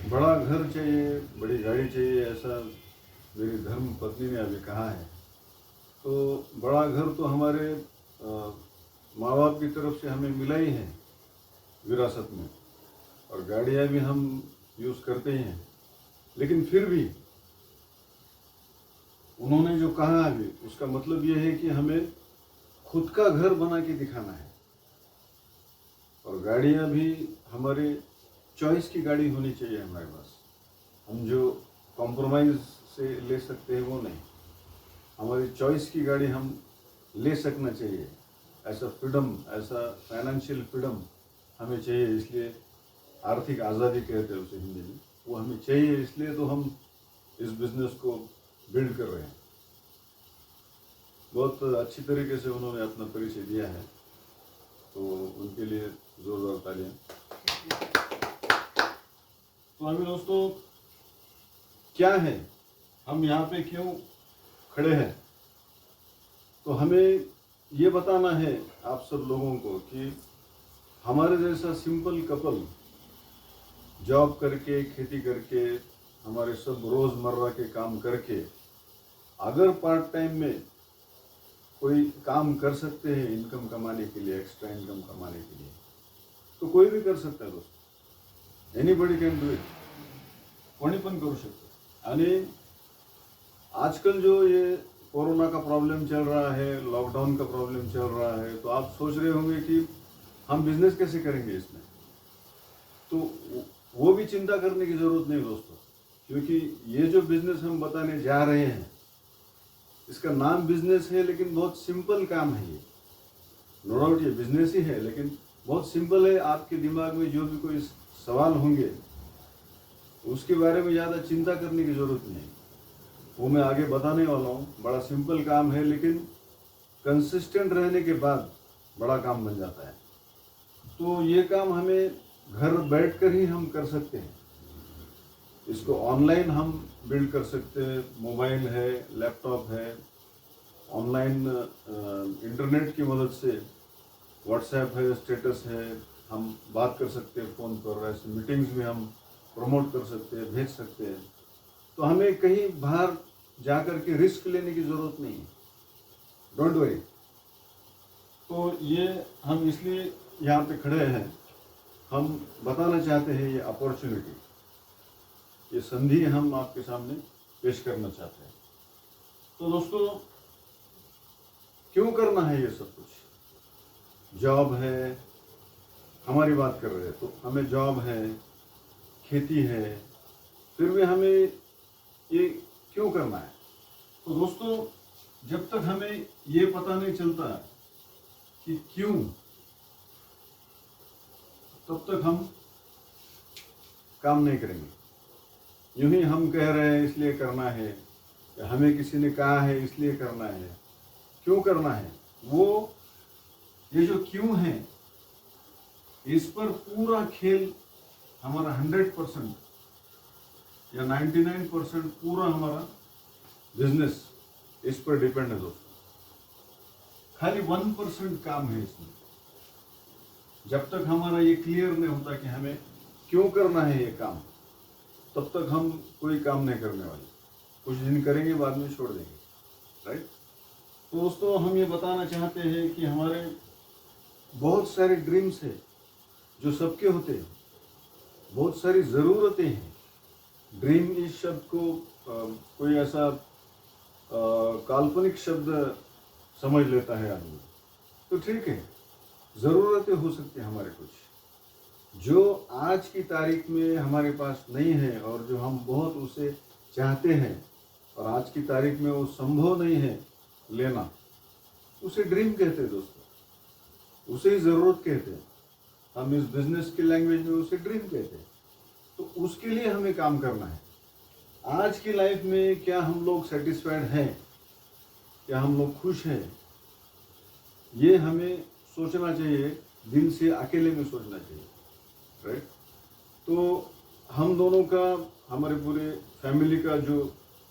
बड़ा घर चाहिए, बड़ी गाड़ी चाहिए, ऐसा मेरी धर्म पत्नी ने अभी कहा है। तो बड़ा घर तो हमारे माँ बाप की तरफ से हमें मिला ही है विरासत में, और गाड़ियाँ भी हम यूज़ करते ही हैं। लेकिन फिर भी उन्होंने जो कहा अभी, उसका मतलब ये है कि हमें खुद का घर बना के दिखाना है, और गाड़ियाँ भी हमारे चॉइस की गाड़ी होनी चाहिए हमारे पास। हम जो कॉम्प्रोमाइज़ से ले सकते हैं वो नहीं, हमारी चॉइस की गाड़ी हम ले सकना चाहिए। ऐसा फ्रीडम, ऐसा फाइनेंशियल फ्रीडम हमें चाहिए। इसलिए आर्थिक आज़ादी कहते हैं उसे हिंदी में, वो हमें चाहिए। इसलिए तो हम इस बिज़नेस को बिल्ड कर रहे हैं। बहुत अच्छी तरीके से उन्होंने अपना परिचय दिया है, तो उनके लिए ज़ोरदार तालियां। तो अभी दोस्तों, क्या है, हम यहाँ पे क्यों खड़े हैं, तो हमें ये बताना है आप सब लोगों को कि हमारे जैसा सिंपल कपल जॉब करके, खेती करके, हमारे सब रोज़मर्रा के काम करके, अगर पार्ट टाइम में कोई काम कर सकते हैं इनकम कमाने के लिए, एक्स्ट्रा इनकम कमाने के लिए, तो कोई भी कर सकता है दोस्तों। एनीबडी कैन डू इट, कोणी पण करू शकतो। आणि आजकल जो ये कोरोना का प्रॉब्लम चल रहा है, लॉकडाउन का प्रॉब्लम चल रहा है, तो आप सोच रहे होंगे कि हम बिजनेस कैसे करेंगे इसमें। तो वो भी चिंता करने की ज़रूरत नहीं दोस्तों, क्योंकि ये जो बिज़नेस हम बताने जा रहे हैं, इसका नाम बिज़नेस है, लेकिन बहुत सिंपल काम है ये। नो डाउट ये बिज़नेस ही है, लेकिन बहुत सिंपल है। आपके दिमाग में जो भी कोई सवाल होंगे, उसके बारे में ज़्यादा चिंता करने की ज़रूरत नहीं, वो मैं आगे बताने वाला हूँ। बड़ा सिंपल काम है, लेकिन कंसिस्टेंट रहने के बाद बड़ा काम बन जाता है। तो ये काम हमें घर बैठकर ही हम कर सकते हैं। इसको ऑनलाइन हम बिल्ड कर सकते हैं। मोबाइल है, लैपटॉप है, ऑनलाइन इंटरनेट की मदद से व्हाट्सएप है, स्टेटस है, हम बात कर सकते हैं फ़ोन पर। ऐसे मीटिंग्स में हम प्रमोट कर सकते हैं, भेज सकते हैं। तो हमें कहीं बाहर जाकर के रिस्क लेने की ज़रूरत नहीं है। Don't worry. तो ये हम इसलिए यहाँ पे खड़े हैं, हम बताना चाहते हैं ये अपॉर्चुनिटी, ये संधि हम आपके सामने पेश करना चाहते हैं। तो दोस्तों, क्यों करना है ये सब कुछ? जॉब है, हमारी बात कर रहे हैं, तो हमें जॉब है, खेती है, फिर भी हमें ये क्यों करना है? तो दोस्तों, जब तक हमें ये पता नहीं चलता कि क्यों, तब तक हम काम नहीं करेंगे। यूं ही हम कह रहे हैं इसलिए करना है, या हमें किसी ने कहा है इसलिए करना है। क्यों करना है, वो ये जो क्यों है, इस पर पूरा खेल हमारा 100% या 99% पूरा हमारा बिजनेस इस पर डिपेंड है दोस्तों। खाली 1% काम है इसमें। जब तक हमारा ये क्लियर नहीं होता कि हमें क्यों करना है ये काम, तब तक हम कोई काम नहीं करने वाले। कुछ दिन करेंगे, बाद में छोड़ देंगे, राइट। तो दोस्तों, हम ये बताना चाहते हैं कि हमारे बहुत सारे ड्रीम्स है जो सबके होते हैं, बहुत सारी ज़रूरतें हैं। ड्रीम इस शब्द को कोई ऐसा काल्पनिक शब्द समझ लेता है आदमी, तो ठीक है, ज़रूरतें हो सकती हैं हमारे कुछ, जो आज की तारीख में हमारे पास नहीं है, और जो हम बहुत उसे चाहते हैं, और आज की तारीख में वो संभव नहीं है लेना, उसे ड्रीम कहते हैं दोस्तों, उसे ही ज़रूरत कहते हैं। हम इस बिज़नेस की लैंग्वेज में उसे ड्रीम कहते हैं। तो उसके लिए हमें काम करना है। आज की लाइफ में क्या हम लोग सेटिस्फाइड हैं, क्या हम लोग खुश हैं, ये हमें सोचना चाहिए, दिल से अकेले में सोचना चाहिए, राइट। तो हम दोनों का, हमारे पूरे फैमिली का जो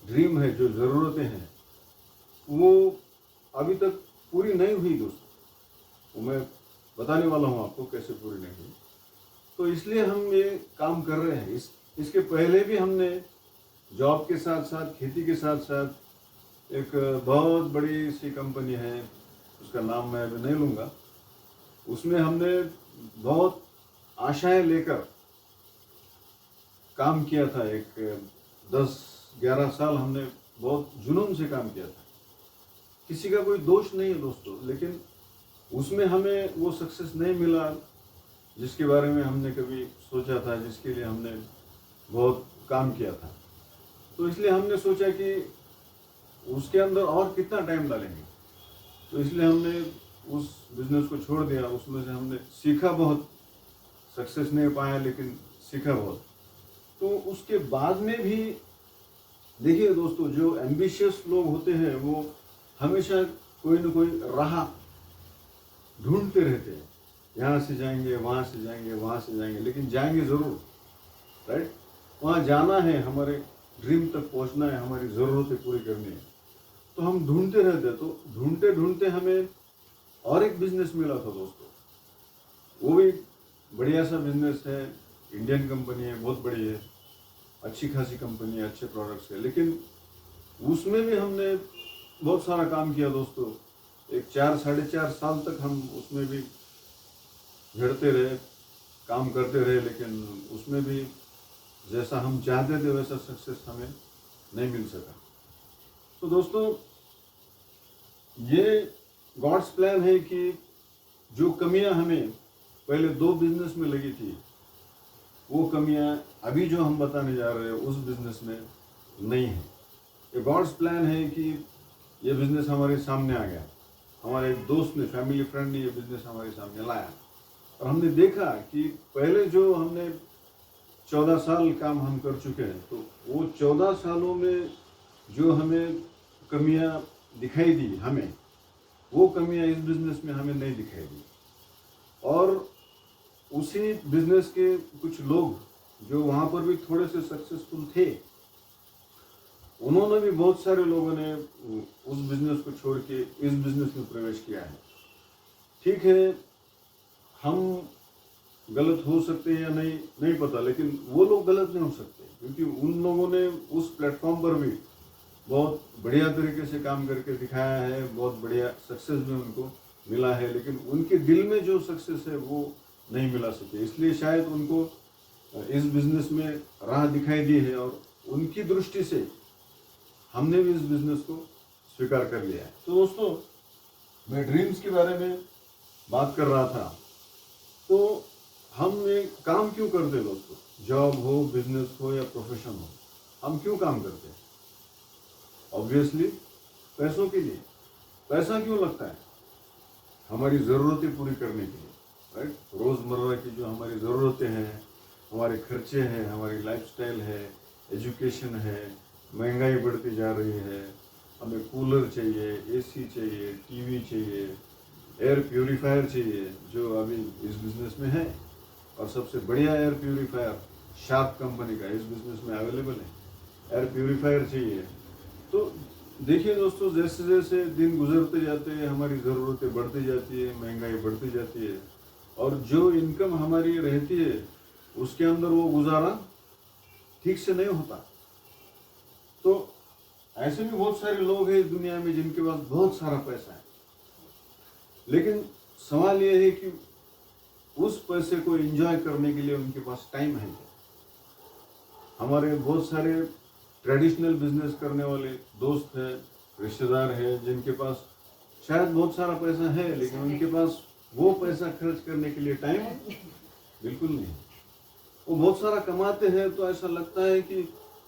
ड्रीम है, जो ज़रूरतें हैं, वो अभी तक पूरी नहीं हुई दोस्तों। वो मैं बताने वाला हूँ आपको कैसे पूरी नहीं हुई। तो इसलिए हम ये काम कर रहे हैं। इसके पहले भी हमने जॉब के साथ साथ, खेती के साथ साथ एक बहुत बड़ी सी कंपनी है, उसका नाम मैं अभी नहीं लूँगा, उसमें हमने बहुत आशाएं लेकर काम किया था। एक 10-11 साल हमने बहुत जुनून से काम किया था। किसी का कोई दोष नहीं है दोस्तों, लेकिन उसमें हमें वो सक्सेस नहीं मिला जिसके बारे में हमने कभी सोचा था, जिसके लिए हमने बहुत काम किया था। तो इसलिए हमने सोचा कि उसके अंदर और कितना टाइम डालेंगे, तो इसलिए हमने उस बिजनेस को छोड़ दिया। उसमें से हमने सीखा बहुत, सक्सेस नहीं पाया लेकिन सीखा बहुत। तो उसके बाद में भी देखिए दोस्तों, जो एम्बिशियस लोग होते हैं वो हमेशा कोई न कोई राह ढूंढते रहते हैं। यहाँ से जाएंगे, वहाँ से जाएंगे, वहाँ से जाएंगे, लेकिन जाएंगे ज़रूर, राइट। वहाँ जाना है, हमारे ड्रीम तक पहुँचना है, हमारी ज़रूरतें पूरी करनी है, तो हम ढूंढते रहते हैं। तो ढूंढते ढूंढते हमें और एक बिजनेस मिला था दोस्तों, वो भी बढ़िया सा बिजनेस है, इंडियन कंपनी है, बहुत बड़ी है, अच्छी खासी कंपनी है, अच्छे प्रोडक्ट्स है, लेकिन उसमें भी हमने बहुत सारा काम किया दोस्तों। एक 4-4.5 साल तक हम उसमें भी झड़ते रहे, काम करते रहे, लेकिन उसमें भी जैसा हम चाहते थे वैसा सक्सेस हमें नहीं मिल सका। तो दोस्तों, ये गॉड्स प्लान है कि जो कमियां हमें पहले 2 बिजनेस में लगी थी, वो कमियां अभी जो हम बताने जा रहे हैं उस बिजनेस में नहीं है। ये गॉड्स प्लान है कि ये बिजनेस हमारे सामने आ गया, हमारे एक दोस्त ने, फैमिली फ्रेंड ने ये बिजनेस हमारे सामने लाया, और हमने देखा कि पहले जो हमने 14 साल काम हम कर चुके हैं, तो वो 14 सालों में जो हमें कमियां दिखाई दी हमें, वो कमियां इस बिजनेस में हमें नहीं दिखाई दी। और उसी बिजनेस के कुछ लोग जो वहाँ पर भी थोड़े से सक्सेसफुल थे, उन्होंने भी, बहुत सारे लोगों ने उस बिजनेस को छोड़ के इस बिजनेस में प्रवेश किया है। ठीक है, हम गलत हो सकते हैं या नहीं पता, लेकिन वो लोग गलत नहीं हो सकते, क्योंकि उन लोगों ने उस प्लेटफॉर्म पर भी बहुत बढ़िया तरीके से काम करके दिखाया है, बहुत बढ़िया सक्सेस भी उनको मिला है, लेकिन उनके दिल में जो सक्सेस है वो नहीं मिला सके, इसलिए शायद उनको इस बिजनेस में राह दिखाई दी है, और उनकी दृष्टि से हमने भी इस बिजनेस को स्वीकार कर लिया है। तो दोस्तों, मैं ड्रीम्स के बारे में बात कर रहा था। तो हम एक काम क्यों करते हैं दोस्तों, जॉब हो, बिजनेस हो या प्रोफेशन हो, हम क्यों काम करते हैं? ऑब्वियसली पैसों के लिए। पैसा क्यों लगता है? हमारी ज़रूरतें पूरी करने के लिए, राइट। रोज़मर्रा की जो हमारी ज़रूरतें हैं, हमारे खर्चे हैं, हमारी लाइफस्टाइल है, एजुकेशन है, महंगाई बढ़ती जा रही है, हमें कूलर चाहिए, एसी चाहिए, टीवी चाहिए, एयर प्यूरीफायर चाहिए, जो अभी इस बिज़नेस में है, और सबसे बढ़िया एयर प्यूरीफायर शार्प कंपनी का इस बिज़नेस में अवेलेबल है। एयर प्यूरीफायर चाहिए। तो देखिए दोस्तों, जैसे जैसे दिन गुजरते जाते हैं, हमारी ज़रूरतें बढ़ती जाती है, महंगाई बढ़ती जाती है, और जो इनकम हमारी रहती है उसके अंदर वो गुजारा ठीक से नहीं होता। तो ऐसे भी बहुत सारे लोग हैं इस दुनिया में जिनके पास बहुत सारा पैसा है, लेकिन सवाल ये है कि उस पैसे को एंजॉय करने के लिए उनके पास टाइम है क्या? हमारे बहुत सारे ट्रेडिशनल बिजनेस करने वाले दोस्त हैं, रिश्तेदार हैं, जिनके पास शायद बहुत सारा पैसा है, लेकिन उनके पास वो पैसा खर्च करने के लिए टाइम बिल्कुल नहीं। वो बहुत सारा कमाते हैं, तो ऐसा लगता है कि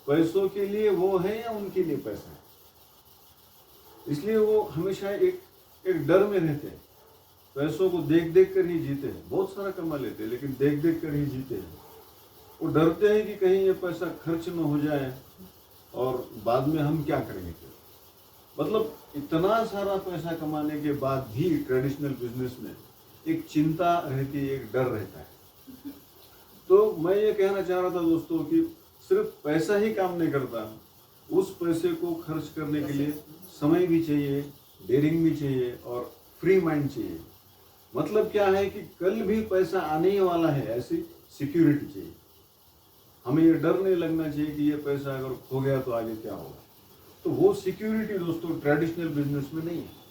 पैसों के लिए वो है या उनके लिए पैसा है, इसलिए वो हमेशा एक डर में रहते हैं। पैसों को देख देख कर ही जीते हैं, बहुत सारा कमा लेते हैं, लेकिन देख देख कर ही जीते हैं। वो डरते हैं कि कहीं ये पैसा खर्च न हो जाए और बाद में हम क्या करेंगे फिर। मतलब इतना सारा पैसा कमाने के बाद भी ट्रेडिशनल बिजनेस में एक चिंता रहती है, एक डर रहता है। तो मैं ये कहना चाह रहा था दोस्तों कि सिर्फ पैसा ही काम नहीं करता, उस पैसे को खर्च करने के लिए समय भी चाहिए, डेयरिंग भी चाहिए और फ्री माइंड चाहिए। मतलब क्या है कि कल भी पैसा आने ही वाला है, ऐसी सिक्योरिटी चाहिए। हमें ये डर नहीं लगना चाहिए कि ये पैसा अगर खो गया तो आगे क्या होगा। तो वो सिक्योरिटी दोस्तों ट्रेडिशनल बिजनेस में नहीं है।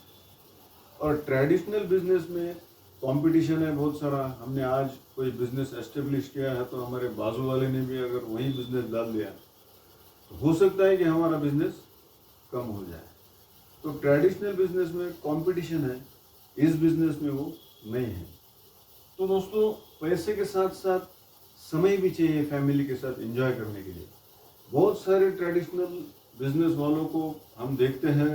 और ट्रेडिशनल बिजनेस में कंपटीशन है बहुत सारा। हमने आज कोई बिजनेस एस्टेब्लिश किया है तो हमारे बाजू वाले ने भी अगर वही बिजनेस डाल दिया तो हो सकता है कि हमारा बिजनेस कम हो जाए। तो ट्रेडिशनल बिजनेस में कंपटीशन है, इस बिजनेस में वो नहीं है। तो दोस्तों पैसे के साथ साथ समय भी चाहिए फैमिली के साथ एंजॉय करने के लिए। बहुत सारे ट्रेडिशनल बिजनेस वालों को हम देखते हैं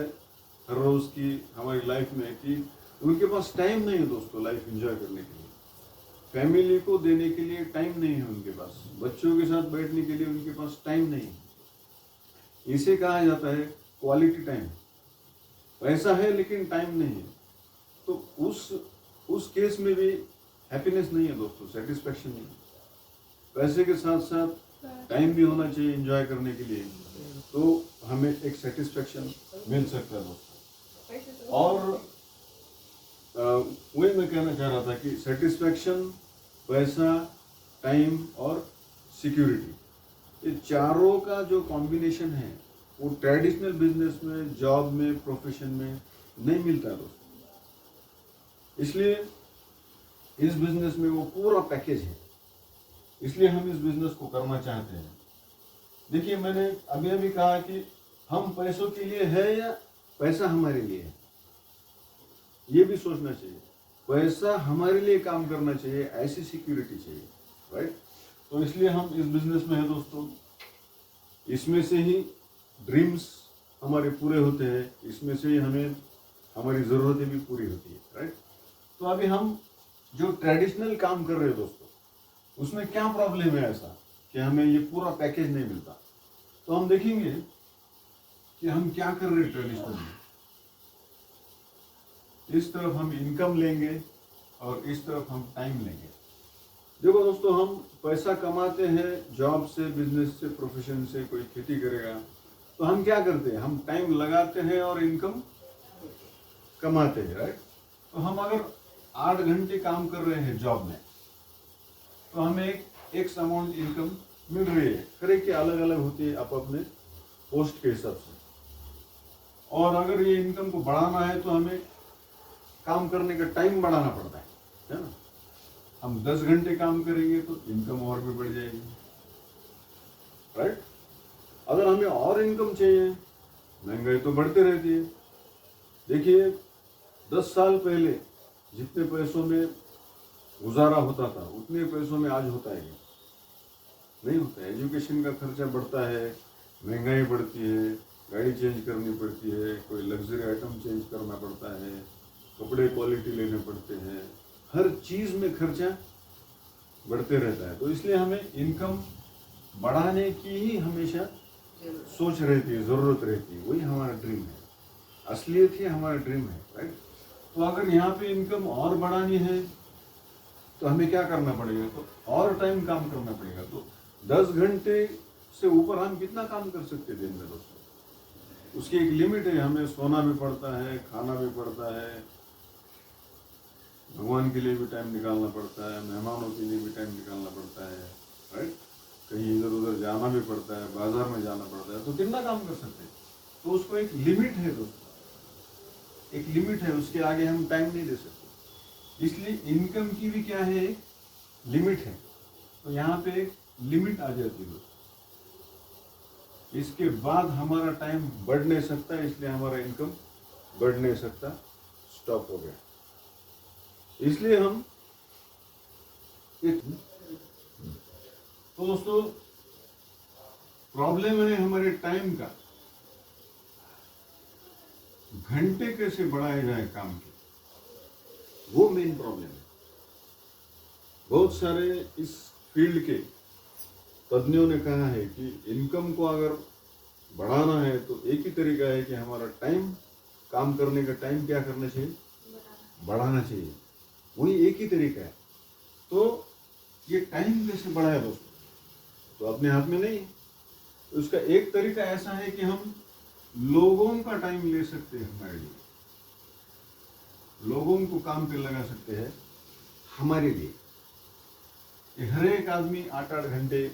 हर रोज की हमारी लाइफ में कि उनके पास टाइम नहीं है दोस्तों लाइफ एंजॉय करने के लिए। फैमिली को देने के लिए टाइम नहीं है उनके पास, बच्चों के साथ बैठने के लिए उनके पास टाइम नहीं है। इसे कहा जाता है क्वालिटी टाइम। पैसा है लेकिन टाइम नहीं है, तो उस केस में भी हैप्पीनेस नहीं है दोस्तों, सेटिस्फैक्शन नहीं है। पैसे के साथ साथ टाइम भी होना चाहिए एंजॉय करने के लिए, तो हमें एक सेटिस्फैक्शन मिल सकता है दोस्तों। और वही मैं कहना चाह रहा था कि सेटिस्फैक्शन, पैसा, टाइम और सिक्योरिटी, ये चारों का जो कॉम्बिनेशन है वो ट्रेडिशनल बिजनेस में, जॉब में, प्रोफेशन में नहीं मिलता दोस्तों। इसलिए इस बिजनेस में वो पूरा पैकेज है, इसलिए हम इस बिजनेस को करना चाहते हैं। देखिए मैंने अभी अभी कहा कि हम पैसों के लिए है या पैसा हमारे लिए है, ये भी सोचना चाहिए। पैसा हमारे लिए काम करना चाहिए, ऐसी सिक्योरिटी चाहिए, राइट। तो इसलिए हम इस बिजनेस में है दोस्तों। इसमें से ही ड्रीम्स हमारे पूरे होते हैं, इसमें से ही हमें हमारी ज़रूरतें भी पूरी होती है, राइट। तो अभी हम जो ट्रेडिशनल काम कर रहे हैं दोस्तों, उसमें क्या प्रॉब्लम है ऐसा कि हमें ये पूरा पैकेज नहीं मिलता। तो हम देखेंगे कि हम क्या कर रहे हैं ट्रेडिशनल में। इस तरफ हम इनकम लेंगे और इस तरफ हम टाइम लेंगे। देखो दोस्तों, हम पैसा कमाते हैं जॉब से, बिजनेस से, प्रोफेशन से। कोई खेती करेगा तो हम क्या करते हैं, हम टाइम लगाते हैं और इनकम कमाते हैं, राइट। तो हम अगर 8 घंटे काम कर रहे हैं जॉब में तो हमें एक अमाउंट इनकम मिल रही है। हर एक की अलग अलग होती है आप अपने पोस्ट के हिसाब से। और अगर ये इनकम को बढ़ाना है तो हमें काम करने का टाइम बढ़ाना पड़ता है ना। हम 10 घंटे काम करेंगे तो इनकम और भी बढ़ जाएगी, राइट। अगर हमें और इनकम चाहिए, महंगाई तो बढ़ती रहती है। देखिए 10 साल पहले जितने पैसों में गुजारा होता था उतने पैसों में आज होता है क्या? नहीं होता है। एजुकेशन का खर्चा बढ़ता है, महंगाई बढ़ती है, गाड़ी चेंज करनी पड़ती है, कोई लग्जरी आइटम चेंज करना पड़ता है, कपड़े क्वालिटी लेने पड़ते हैं, हर चीज़ में खर्चा बढ़ते रहता है। तो इसलिए हमें इनकम बढ़ाने की ही हमेशा सोच रहती है, ज़रूरत रहती है। वही हमारा ड्रीम है, असलियत ही हमारा ड्रीम है, राइट। तो अगर यहाँ पे इनकम और बढ़ानी है तो हमें क्या करना पड़ेगा, तो और टाइम काम करना पड़ेगा। तो 10 घंटे से ऊपर हम कितना काम कर सकते हैं दिन में दोस्तों? उसकी एक लिमिट है। हमें सोना भी पड़ता है, खाना भी पड़ता है, भगवान के लिए भी टाइम निकालना पड़ता है, मेहमानों के लिए भी टाइम निकालना पड़ता है, राइट। कहीं इधर उधर जाना भी पड़ता है, बाजार में जाना पड़ता है। तो कितना काम कर सकते हैं? तो उसको एक लिमिट है दोस्तों, एक लिमिट है, उसके आगे हम टाइम नहीं दे सकते। इसलिए इनकम की भी क्या है, एक लिमिट है। तो यहाँ पे एक लिमिट आ जाती है दोस्तों। इसके बाद हमारा टाइम बढ़ नहीं सकता, इसलिए हमारा इनकम बढ़ नहीं सकता, स्टॉप हो गया। इसलिए हम तो दोस्तों प्रॉब्लम है हमारे टाइम का। घंटे कैसे बढ़ाए जाए काम के, वो मेन प्रॉब्लम है। बहुत सारे इस फील्ड के तज्ञों ने कहा है कि इनकम को अगर बढ़ाना है तो एक ही तरीका है कि हमारा टाइम, काम करने का टाइम क्या करना चाहिए, बढ़ाना चाहिए। वही एक ही तरीका है। तो ये टाइम कैसे बढ़ाए दोस्तों, तो अपने हाथ में नहीं है। तो उसका एक तरीका ऐसा है कि हम लोगों का टाइम ले सकते हैं हमारे लिए, लोगों को काम पे लगा सकते हैं हमारे लिए। कि हर एक आदमी 8-8 घंटे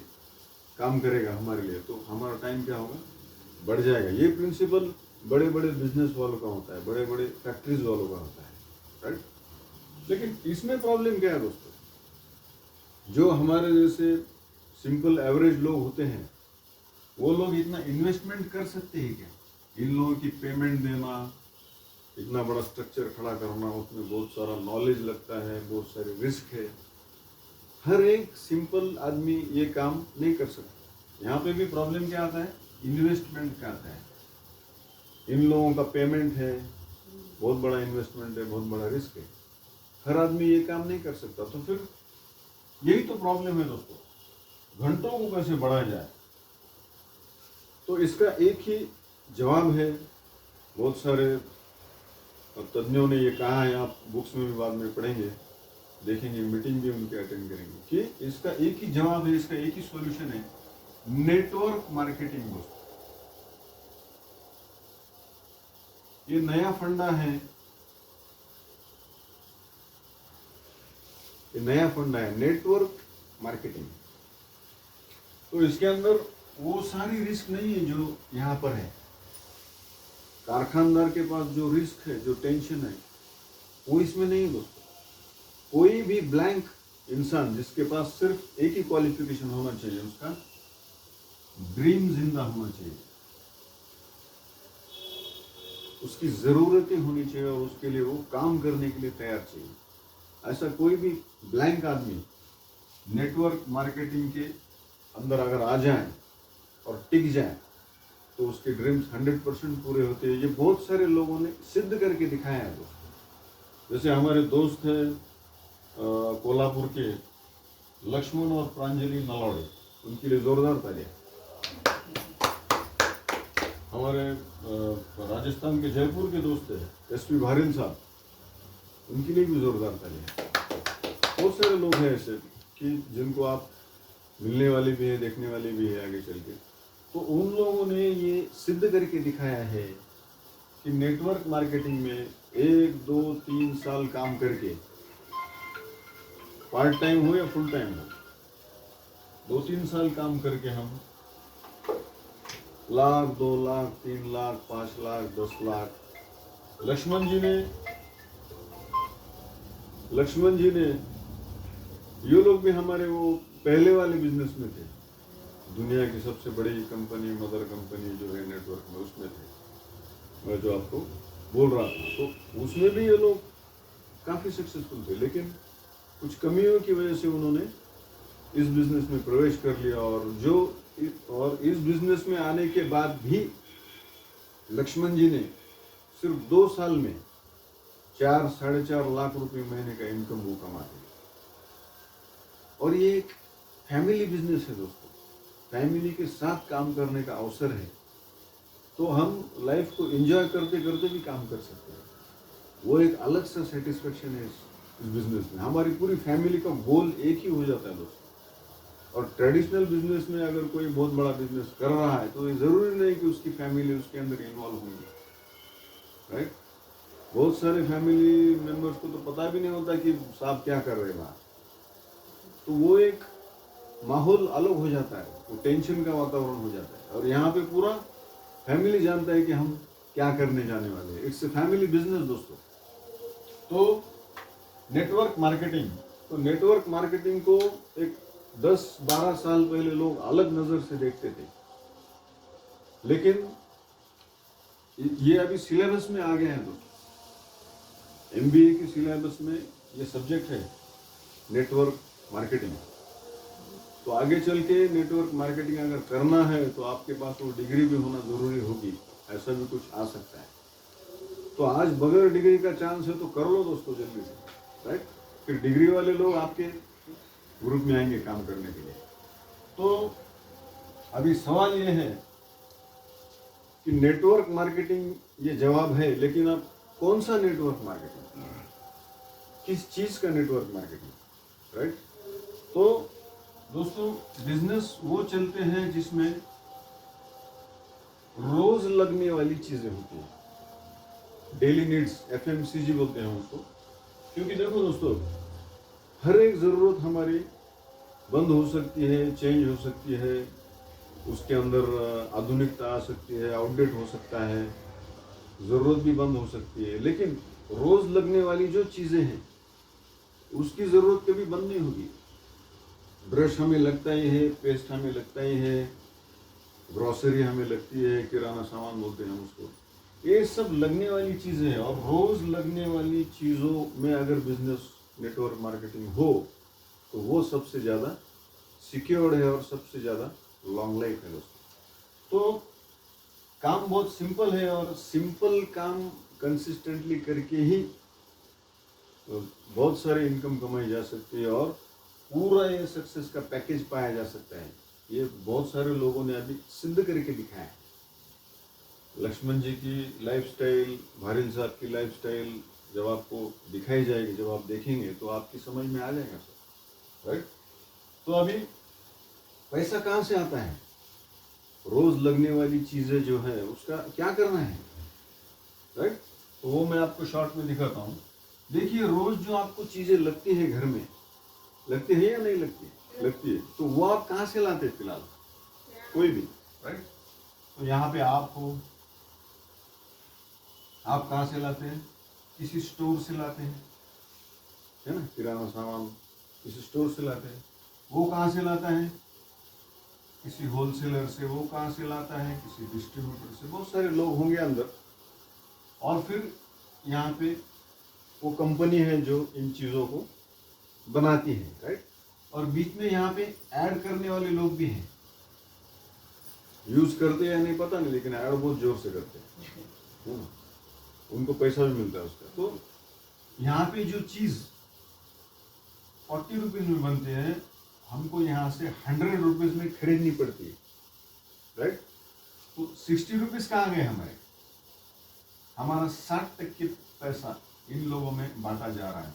काम करेगा हमारे लिए, तो हमारा टाइम क्या होगा, बढ़ जाएगा। ये प्रिंसिपल बड़े बड़े बिजनेस वालों का होता है, बड़े बड़े फैक्ट्रीज वालों का होता है, राइट। लेकिन इसमें प्रॉब्लम क्या है दोस्तों, जो हमारे जैसे सिंपल एवरेज लोग होते हैं, वो लोग इतना इन्वेस्टमेंट कर सकते हैं क्या? इन लोगों की पेमेंट देना, इतना बड़ा स्ट्रक्चर खड़ा करना, उसमें बहुत सारा नॉलेज लगता है, बहुत सारे रिस्क है। हर एक सिंपल आदमी ये काम नहीं कर सकता। यहाँ पे भी प्रॉब्लम क्या आता है, इन्वेस्टमेंट का आता है। इन लोगों का पेमेंट है, बहुत बड़ा इन्वेस्टमेंट है, बहुत बड़ा रिस्क है, हर आदमी ये काम नहीं कर सकता। तो फिर यही तो प्रॉब्लम है दोस्तों, घंटों को कैसे बढ़ाया जाए। तो इसका एक ही जवाब है, बहुत सारे तज्ञों ने ये कहा है, आप बुक्स में भी बाद में पढ़ेंगे, देखेंगे, मीटिंग भी उनके अटेंड करेंगे, कि इसका एक ही जवाब है, इसका एक ही सॉल्यूशन है, नेटवर्क मार्केटिंग दोस्तों। ये नया फंडा है, ये नया फंडा है, नेटवर्क मार्केटिंग। तो इसके अंदर वो सारी रिस्क नहीं है जो यहाँ पर है। कारखानदार के पास जो रिस्क है, जो टेंशन है, वो इसमें नहीं है दोस्तों। कोई भी ब्लैंक इंसान जिसके पास सिर्फ एक ही क्वालिफिकेशन होना चाहिए, उसका ड्रीम जिंदा होना चाहिए, उसकी जरूरतें होनी चाहिए और उसके लिए वो काम करने के लिए तैयार चाहिए। ऐसा कोई भी ब्लैंक आदमी नेटवर्क मार्केटिंग के अंदर अगर आ जाए और टिक जाए, तो उसके ड्रीम्स 100% पूरे होते हैं। ये बहुत सारे लोगों ने सिद्ध करके दिखाया है दोस्तों। जैसे हमारे दोस्त हैं कोल्हापुर के लक्ष्मण और प्रांजलि नलौड़े, उनके लिए जोरदार तालियां। हमारे राजस्थान के जयपुर के दोस्त हैं एसपी भारिन साहब, उनके लिए भी जोरदार तालियां। बहुत सारे लोग हैं ऐसे कि जिनको आप मिलने वाले भी है, देखने वाले भी है आगे चल के। तो उन लोगों ने ये सिद्ध करके दिखाया है कि नेटवर्क मार्केटिंग में 1, 2, 3 साल काम करके, पार्ट टाइम हो या फुल टाइम हो, 2-3 साल काम करके हम लाख, 2 लाख, 3 लाख, 5 लाख, 10 लाख। लक्ष्मण जी ने ये लोग भी हमारे वो पहले वाले बिजनेस में थे, दुनिया की सबसे बड़ी कंपनी, मदर कंपनी जो है नेटवर्क में, उसमें थे, मैं जो आपको बोल रहा था। तो उसमें भी ये लोग काफ़ी सक्सेसफुल थे, लेकिन कुछ कमियों की वजह से उन्होंने इस बिजनेस में प्रवेश कर लिया। और इस बिजनेस में आने के बाद भी लक्ष्मण जी ने सिर्फ 2 साल में 4-4.5 लाख रुपए महीने का इनकम वो कमाते हैं। और ये एक फैमिली बिजनेस है दोस्तों, फैमिली के साथ काम करने का अवसर है। तो हम लाइफ को एंजॉय करते करते भी काम कर सकते हैं, वो एक अलग सा सेटिस्फेक्शन है इस बिजनेस में। हमारी पूरी फैमिली का गोल एक ही हो जाता है दोस्तों। और ट्रेडिशनल बिजनेस में अगर कोई बहुत बड़ा बिजनेस कर रहा है, तो ये जरूरी नहीं कि उसकी फैमिली उसके अंदर इन्वॉल्व होंगी, राइट। बहुत सारे फैमिली मेंबर्स को तो पता भी नहीं होता कि साहब क्या कर रहे हैं बाहर। तो वो एक माहौल अलग हो जाता है, वो टेंशन का वातावरण हो जाता है। और यहाँ पे पूरा फैमिली जानता है कि हम क्या करने जाने वाले हैं। इट्स ए फैमिली बिजनेस दोस्तों। तो नेटवर्क मार्केटिंग, तो नेटवर्क मार्केटिंग को एक 10-12 साल पहले लोग अलग नज़र से देखते थे, लेकिन ये अभी सिलेबस में आ गया है दोस्तों। MBA की सिलेबस में ये सब्जेक्ट है नेटवर्क मार्केटिंग। तो आगे चल के नेटवर्क मार्केटिंग अगर करना है तो आपके पास वो डिग्री भी होना ज़रूरी होगी, ऐसा भी कुछ आ सकता है। तो आज बगैर डिग्री का चांस है तो कर लो दोस्तों जल्दी से, राइट। फिर डिग्री वाले लोग आपके ग्रुप में आएंगे काम करने के लिए। तो अभी सवाल ये है कि नेटवर्क मार्केटिंग ये जवाब है, लेकिन अब कौन सा नेटवर्क मार्केटिंग, किस चीज़ का नेटवर्क मार्केटिंग, राइट। तो दोस्तों बिजनेस वो चलते हैं जिसमें रोज लगने वाली चीजें होती हैं, डेली नीड्स, FMCG बोलते हैं उसको। क्योंकि देखो दोस्तों, हर एक जरूरत हमारी बंद हो सकती है, चेंज हो सकती है, उसके अंदर आधुनिकता आ सकती है, आउटडेट हो सकता है, ज़रूरत भी बंद हो सकती है, लेकिन रोज़ लगने वाली जो चीज़ें हैं उसकी ज़रूरत कभी बंद नहीं होगी। ब्रश हमें लगता ही है, पेस्ट हमें लगता ही है, ग्रॉसरी हमें लगती है, किराना सामान बोलते हैं हम उसको। ये सब लगने वाली चीज़ें हैं, और रोज़ लगने वाली चीज़ों में अगर बिजनेस नेटवर्क मार्केटिंग हो तो वो सबसे ज़्यादा सिक्योर्ड है और सबसे ज़्यादा लॉन्ग लाइफ है दोस्तों। तो काम बहुत सिंपल है, और सिंपल काम कंसिस्टेंटली करके ही बहुत सारी इनकम कमाई जा सकती है, और पूरा ये सक्सेस का पैकेज पाया जा सकता है। ये बहुत सारे लोगों ने अभी सिद्ध करके दिखाया है। लक्ष्मण जी की लाइफस्टाइल, भारिल साहब की लाइफस्टाइल जब आपको दिखाई जाएगी, जब आप देखेंगे तो आपकी समझ में आ जाएगा सर, राइट। तो अभी पैसा कहाँ से आता है? रोज लगने वाली चीजें जो है उसका क्या करना है, राइट। तो वो मैं आपको शॉर्ट में दिखाता हूँ। देखिए, रोज जो आपको चीजें लगती है घर में, लगती है या नहीं लगती है? लगती है। तो वो आप कहाँ से लाते हैं? फिलहाल कोई भी, राइट। तो यहाँ पे आप हो, आप कहाँ से लाते हैं? किसी स्टोर से लाते हैं, है ना। किराना सामान किसी स्टोर से लाते हैं। वो कहाँ से लाता है? किसी होलसेलर से। वो कहाँ से लाता है? किसी डिस्ट्रीब्यूटर से। बहुत सारे लोग होंगे अंदर, और फिर यहाँ पे वो कंपनी है जो इन चीज़ों को बनाती है, राइट। और बीच में यहाँ पे ऐड करने वाले लोग भी हैं। यूज करते हैं या नहीं पता नहीं, लेकिन ऐड बहुत जोर से करते हैं, है ना। उनको पैसा भी मिलता है उसका। तो यहाँ पे जो चीज़ 40 रुपीज़ में बनते हैं, हमको यहाँ से 100 रुपीज़ में खरीदनी पड़ती है, राइट। तो 60 रुपीज़ कहाँ गए हमारे? हमारा 60% पैसा इन लोगों में बांटा जा रहा है,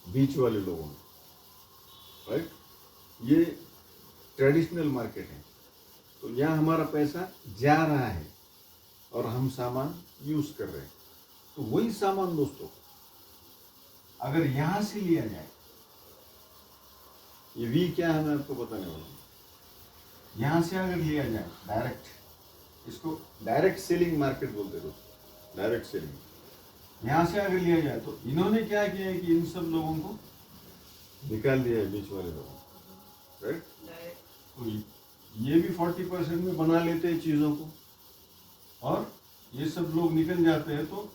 बीच वाले लोगों में, राइट। ये ट्रेडिशनल मार्केट है। तो यहाँ हमारा पैसा जा रहा है और हम सामान यूज कर रहे हैं। तो वही सामान दोस्तों अगर यहाँ से लिया जाए, ये वी क्या है मैं आपको बताने वाला हूँ। यहाँ से अगर लिया जाए डायरेक्ट, इसको डायरेक्ट सेलिंग मार्केट बोलते हैं दोस्तों, डायरेक्ट सेलिंग। यहाँ से अगर लिया जाए तो इन्होंने क्या किया है कि इन सब लोगों को निकाल दिया है, बीच वाले लोगों, राइट। तो ये भी 40% में बना लेते हैं चीज़ों को, और ये सब लोग निकल जाते हैं। तो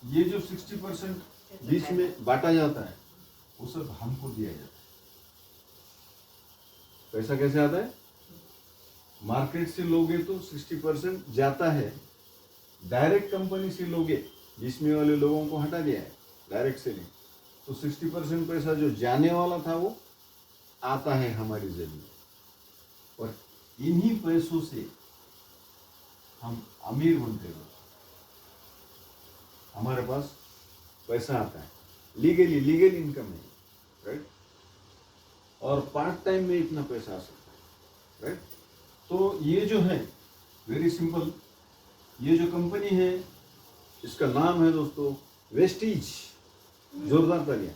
ये जो 60% बीच में बांटा जाता है वो सब हमको दिया जाता है। पैसा कैसे आता है? मार्केट से लोगे तो 60% जाता है, डायरेक्ट कंपनी से लोगे, बीच में वाले लोगों को हटा दिया है, डायरेक्ट सेलिंग। तो 60% पैसा जो जाने वाला था वो आता है हमारी जेब में, और इन्हीं पैसों से हम अमीर बनते हैं। हमारे पास पैसा आता है, लीगल इनकम है, राइट। और पार्ट टाइम में इतना पैसा आ सकता है, राइट। तो ये जो है वेरी सिंपल, ये जो कंपनी है इसका नाम है दोस्तों वेस्टीज। जोरदार तालियां।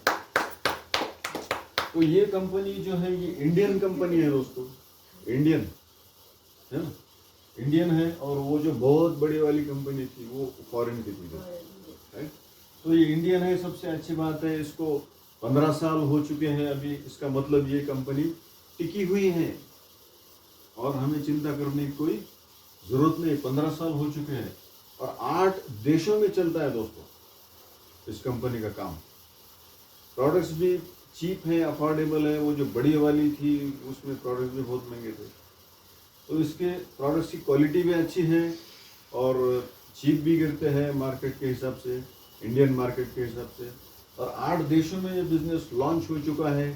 तो ये कंपनी जो है ये इंडियन कंपनी है दोस्तों, इंडियन है ना, इंडियन है। और वो जो बहुत बड़ी वाली कंपनी थी वो फॉरेन की थी, राइट। तो ये इंडियन है, सबसे अच्छी बात है। इसको 15 साल हो चुके हैं अभी, इसका मतलब ये कंपनी टिकी हुई है और हमें चिंता करने की कोई जरूरत नहीं। 15 साल हो चुके हैं और 8 देशों में चलता है दोस्तों इस कंपनी का काम। प्रोडक्ट्स भी चीप है, अफोर्डेबल है। वो जो बड़ी वाली थी उसमें प्रोडक्ट्स भी बहुत महंगे थे। तो इसके प्रोडक्ट्स की क्वालिटी भी अच्छी है और चीप भी गिरते हैं मार्केट के हिसाब से, इंडियन मार्केट के हिसाब से। और 8 देशों में ये बिजनेस लॉन्च हो चुका है।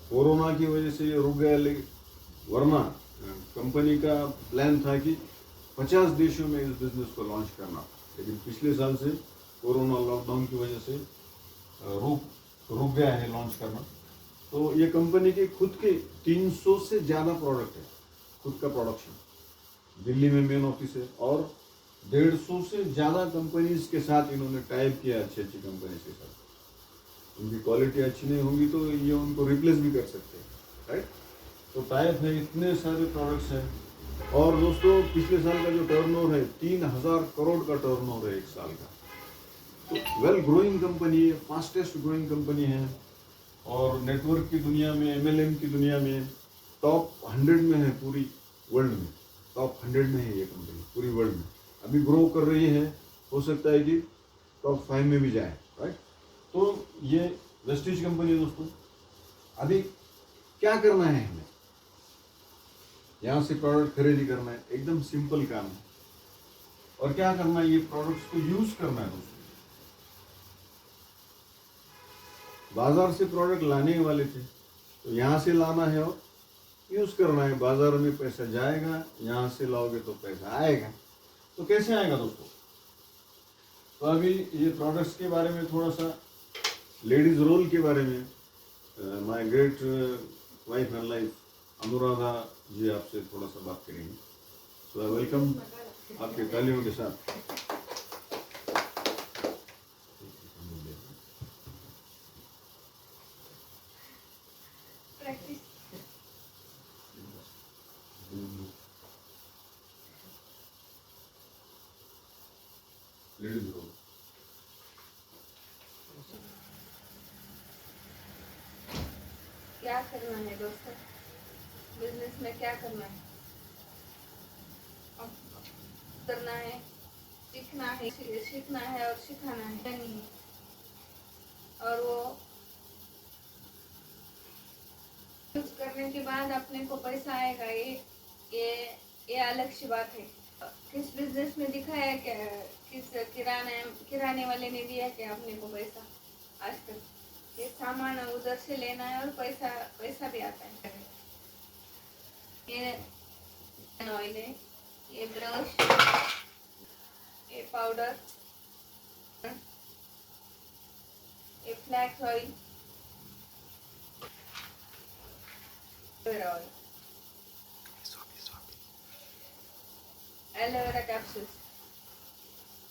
कोरोना की वजह से ये रुक गया, लेकिन वरना कंपनी का प्लान था कि 50 देशों में इस बिजनेस को लॉन्च करना, लेकिन पिछले साल से कोरोना लॉकडाउन की वजह से रुक गया है लॉन्च करना। तो ये कंपनी के खुद के 300 से ज़्यादा प्रोडक्ट है, खुद का प्रोडक्शन। दिल्ली में मेन ऑफिस है और 150 से ज़्यादा कंपनीज के साथ इन्होंने टाइप किया, अच्छी अच्छी कंपनीज के साथ। उनकी क्वालिटी अच्छी नहीं होगी तो ये उनको रिप्लेस भी कर सकते हैं, राइट। तो टाइप है, इतने सारे प्रोडक्ट्स हैं। और दोस्तों पिछले साल का जो टर्नओवर है 3,000 करोड़ का टर्नओवर है एक साल का। तो वेल ग्रोइंग कंपनी है, फास्टेस्ट ग्रोइंग कंपनी है, और नेटवर्क की दुनिया में, MLM की दुनिया में टॉप 100 में है पूरी वर्ल्ड में। टॉप 100 में है ये कंपनी पूरी वर्ल्ड में। अभी ग्रो कर रही है, हो सकता है कि टॉप 5 में भी जाए, राइट। तो ये वेस्टीज कंपनी है दोस्तों। अभी क्या करना है हमें, यहाँ से प्रोडक्ट खरीदी करना है, एकदम सिंपल काम है। और क्या करना है, ये प्रोडक्ट्स को यूज करना है दोस्तों। बाजार से प्रोडक्ट लाने वाले थे, तो यहाँ से लाना है और यूज करना है। बाजार में पैसा जाएगा, यहाँ से लाओगे तो पैसा आएगा। तो कैसे आएगा दोस्तों? तो अभी ये प्रोडक्ट्स के बारे में थोड़ा सा, लेडीज रोल के बारे में my great wife and life Anuradha ji आपसे थोड़ा सा बात करेंगे। तो वेलकम आपके तालियों के साथ। Ladies role. क्या करना है दोस्तों, बिजनेस में क्या करना है? करना है, सीखना है, सीखना है और सिखाना है नहीं। और वो यूज करने के बाद अपने को पैसा आएगा, ये अलग सी बात है। किस बिजनेस में दिखाया क्या, किस किराने वाले ने दिया क्या अपने को पैसा? आज तक ये सामान उधर से लेना है और पैसा भी आता है। ये ऑयल है, ये ब्रश, ये पाउडर, ये flax oil, oil, aloe vera capsules,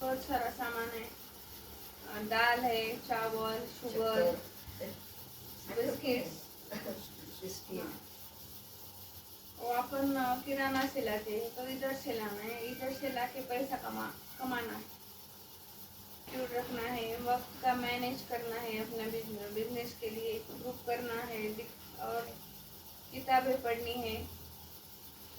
बहुत सारा सामान है। दाल है, चावल, शुगर, बिस्किट्स। वो अपन किराना से लाते हैं, तो इधर से लाना है, इधर से लाके पैसा कमाना है, दूर रखना है, वक्त का मैनेज करना है, अपना बिजनेस के लिए ग्रुप करना है, और किताबें पढ़नी है।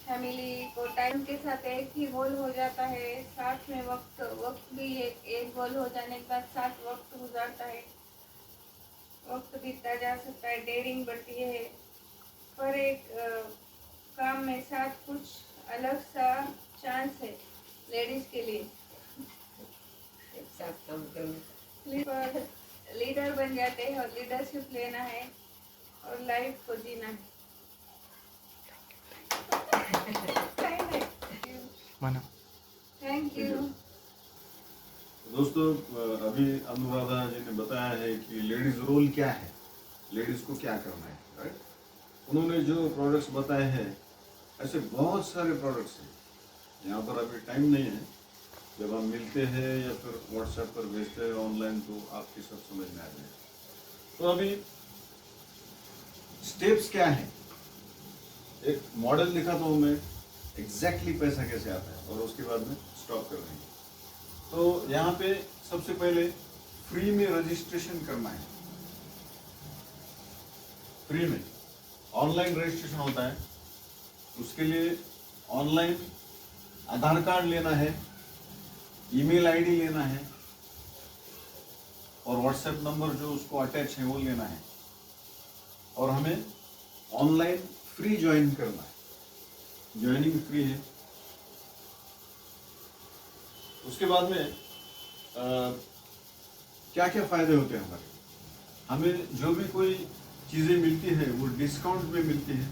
फैमिली को टाइम के साथ एक ही गोल हो जाता है, साथ में वक्त भी एक गोल हो जाने के बाद साथ वक्त गुजारता है, वक्त बीतता जा सकता है, डेयरिंग बढ़ती है। पर एक काम में साथ कुछ अलग सा चांस है लेडीज के लिए। एक साथ काम करने, लीडर बन जाते हैं और लीडरशिप लेना है और लाइफ को जीना है। थैंक यू दोस्तों। अभी अनुराधा जी ने बताया है कि लेडीज रोल क्या है, लेडीज को क्या करना है, राइट। उन्होंने जो प्रोडक्ट्स बताए हैं, ऐसे बहुत सारे प्रोडक्ट्स हैं। यहाँ पर अभी टाइम नहीं है, जब हम मिलते हैं या फिर व्हाट्सएप पर भेजते हैं ऑनलाइन तो आपकी सब समझ में आ जाए। तो अभी स्टेप्स क्या है, एक मॉडल दिखाता हूँ मैं, एग्जैक्टली पैसा कैसे आता है, और उसके बाद में स्टॉप कर देंगे। तो यहाँ पे सबसे पहले फ्री में रजिस्ट्रेशन करना है। फ्री में ऑनलाइन रजिस्ट्रेशन होता है। उसके लिए ऑनलाइन आधार कार्ड लेना है, ईमेल आईडी लेना है, और व्हाट्सएप नंबर जो उसको अटैच है वो लेना है, और हमें ऑनलाइन फ्री ज्वाइन करना है। ज्वाइनिंग फ्री है। उसके बाद में क्या क्या फायदे होते हैं हमारे, हमें जो भी कोई चीजें मिलती है वो डिस्काउंट में मिलती है,